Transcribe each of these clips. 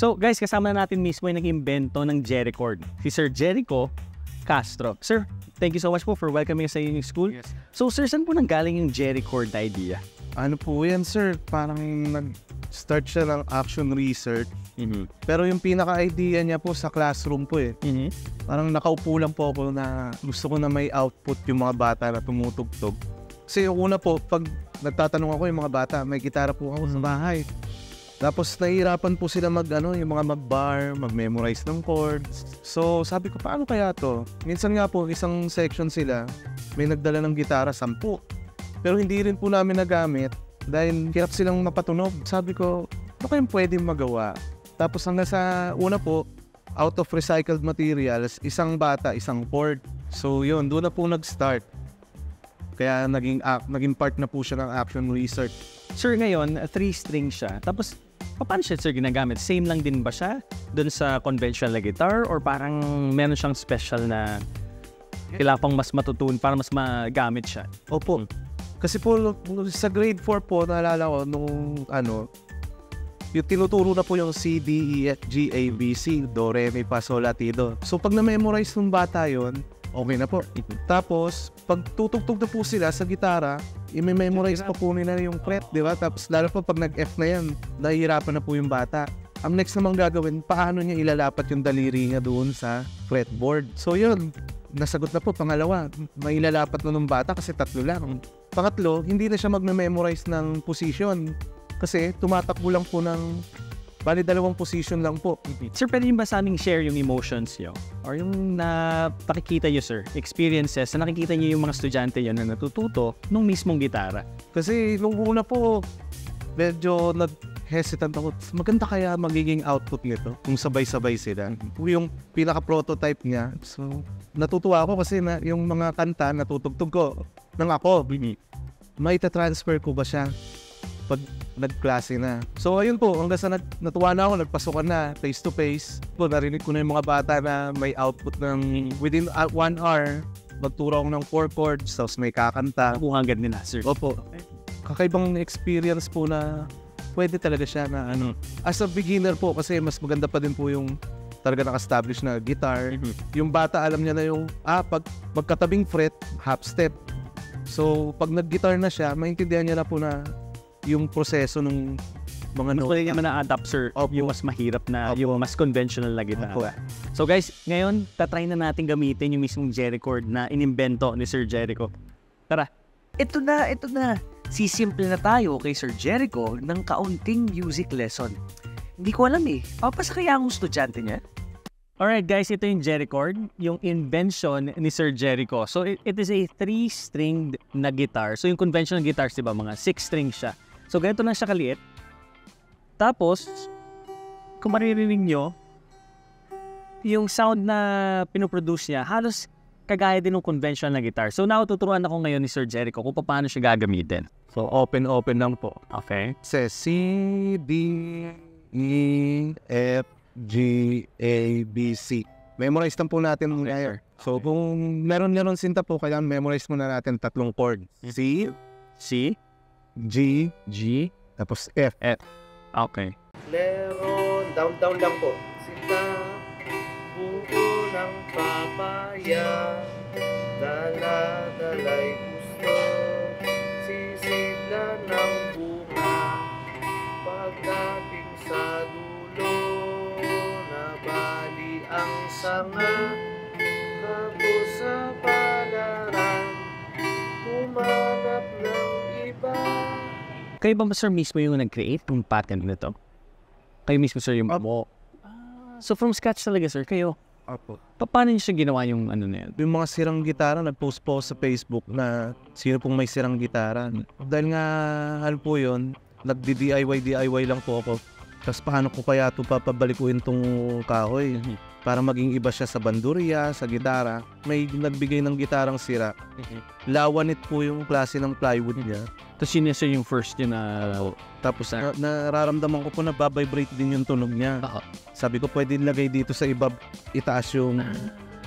So guys, kasama natin mismo yung nag-imbento ng Jericord, si Sir Jericho Castro. Sir, thank you so much po for welcoming us sa inyong school. Yes. So sir, saan po nanggaling yung Jericord idea? Ano po yan, sir? Parang nag-start siya ng action research. Pero yung pinaka-idea niya po sa classroom po eh. Parang nakaupo lang po ako na gusto ko na may output yung mga bata na tumutugtog. Kasi yung una po, pag nagtatanong ako yung mga bata, may gitara po ako sa bahay. Tapos nahihirapan po sila yung mga mag-bar, mag-memorize ng chords. So sabi ko, paano kaya to? Minsan nga po, isang section sila, may nagdala ng gitara, 10. Pero hindi rin po namin nagamit dahil hirap silang mapatunog. Sabi ko, ano kayong pwedeng magawa? Tapos hanggang sa una po, out of recycled materials, isang bata, isang chord. So yun, doon na po nag-start. Kaya naging part na po siya ng action research. Sir, ngayon, 3-string siya. Tapos, paano siya, sir, ginagamit? Same lang din ba siya doon sa conventional na guitar? Or parang meron siyang special na kailangan pang mas matutunan para mas magamit siya? Opo. Kasi po, sa grade 4 po, naalala ko, yung tinuturo na po yung C, D, E, F, G, A, B, C, Do, Re, Mi, Fa, Sol, La, Ti, Do. So, pag na-memorize ng bata yon, okay na po. Tapos, pag tutugtog na po sila sa gitara, i-memorize pa po nila yung fret, di ba? Tapos, lalo pa pag nag-F na yan, nahihirapan na po yung bata. Ang next namang gagawin, paano niya ilalapat yung daliri niya doon sa fretboard. So, yun. Nasagot na po, pangalawa. May ilalapat na ng bata kasi 3 lang. Pangatlo, hindi na siya mag-memorize ng position. Kasi tumatakbo lang po bali 2 position lang po. Sir, pwede nyo ba sa aming share yung emotions nyo? Or yung nakikita nyo, sir, experiences na nakikita nyo yung mga estudyante nyo na natututo nung mismong gitara? Kasi nung una po, medyo nag-hesitant ako. Maganda kaya magiging output nito kung sabay-sabay sila. Yung pinaka-prototype niya. So, natutuwa ako kasi yung mga kanta natutugtog ko ng ako. May transfer ko ba siya pag nagklase na? So ayun po, hanggang sa natuwa na ako, nagpasukan na face to face. Po, narinig ko na yung mga bata na may output ng within 1 hour, magturo ako ng 4 chords, tapos may kakanta. Kung hanggang nila, sir. Opo. Kakaibang experience po na pwede talaga siya na as a beginner po, kasi mas maganda pa din po yung talaga naka-establish na guitar. Yung bata alam niya na yung pag magkatabing fret, half step. So pag nag-guitar na siya, maintindihan niya na po na yung proseso ng mga notes. Pwede naman na-adapt, sir, yung mas mahirap na, yung mas conventional na gitara. So guys, ngayon, tatry na natin gamitin yung mismong Jericord na inimbento ni Sir Jericho. Tara! Ito na. Sisimple na tayo kay Sir Jericho ng kaunting music lesson. Hindi ko alam papasa kaya ang estudyante niya? Alright guys, ito yung Jericord, yung invention ni Sir Jericho. So it is a 3-string na guitar. So yung conventional guitars, diba, mga 6-string siya. So ganito na siya kaliit. Tapos, kung maririnig nyo, yung sound na pinoproduce niya, halos kagaya din ng conventional na guitar. So natuturuan ako ngayon ni Sir Jericho kung paano siya gagamitin. So open lang po. Okay. Says C, D, E, F, G, A, B, C. Memorize lang po natin ng air. So kung meron sinta po, kailangan memorize muna natin 3 chords. C, G, tapos F. Okay. Meron, down lang po. Sita, buko ng papaya, dala-dala'y gusto, sisidla ng bunga, pagdating sa dulo, nabali ang sanga, tapos sa palaran, humanap ng iba. Kayo ba, sir, mismo yung nag-create ng patent nito? Kayo mismo, sir, yung mo? So from scratch talaga, sir, kayo? Opo. Paano niyo siya ginawa yung ano na yun? Yung mga sirang gitara, nag-post po sa Facebook na sino pong may sirang gitara. Dahil nga, po yun, nagdi-DIY lang po ako. Tapos paano ko kaya ito papabalikuin tong kahoy para maging iba siya sa bandurya, sa gitara. May nagbigay ng gitarang sira. Lawanit po yung klase ng plywood niya. Tapos yun yung first yun na... Tapos nararamdaman ko po na babibrate din yung tunog niya. Sabi ko pwede nilagay dito sa iba, itaas yung...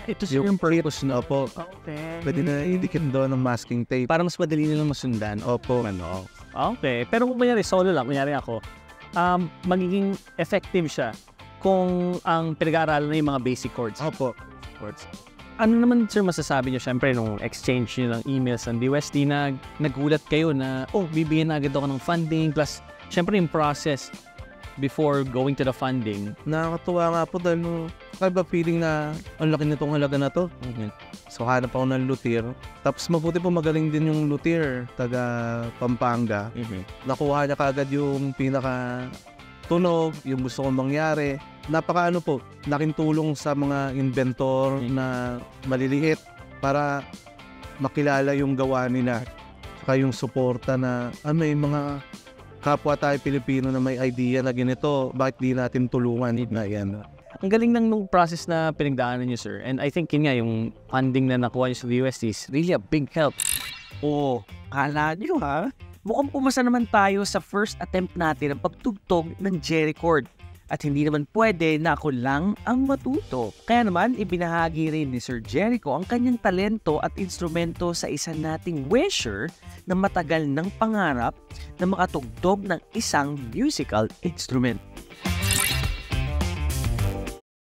Ito yung purpose na po. Okay. Pwede na idikit doon ng masking tape. Para mas madali nilang masundan. Opo. Okay. Pero kung kunyari solo lang, kunyari ako, magiging effective siya kung ang pinag-aaralan na yung mga basic chords. Opo. Chords. Ano naman, sir, masasabi nyo? Siyempre, nung exchange nyo ng emails ng DOST, nagulat kayo na, bibigyan na agad ako ng funding. Plus, siyempre, yung process before going to the funding. Nakakatuwa nga po dahil kakaiba feeling na ang laki nitong halaga na to. So hanap ako ng luthier. Tapos mabuti po magaling din yung luthier, taga Pampanga. Nakuha niya kaagad yung pinaka tunog, yung gusto kong mangyari. Napaka laking tulong sa mga inventor na maliliit para makilala yung gawa nila. Saka yung suporta na may mga kapwa tayo Pilipino na may idea na ganito, bakit di natin tulungan na yan. Ang galing nung process na pinagdaanan nyo, sir. And I think yun nga, yung funding na nakuha nyo sa DOST is really a big help. Kala nyo ha? Mukhang pumasa naman tayo sa first attempt natin ang pagtugtog ng J-Record. At hindi naman pwede na ako lang ang matuto. Kaya naman, ibinahagi rin ni Sir Jericho ang kanyang talento at instrumento sa isa nating wisher na matagal ng pangarap na makatugtog ng isang musical instrument.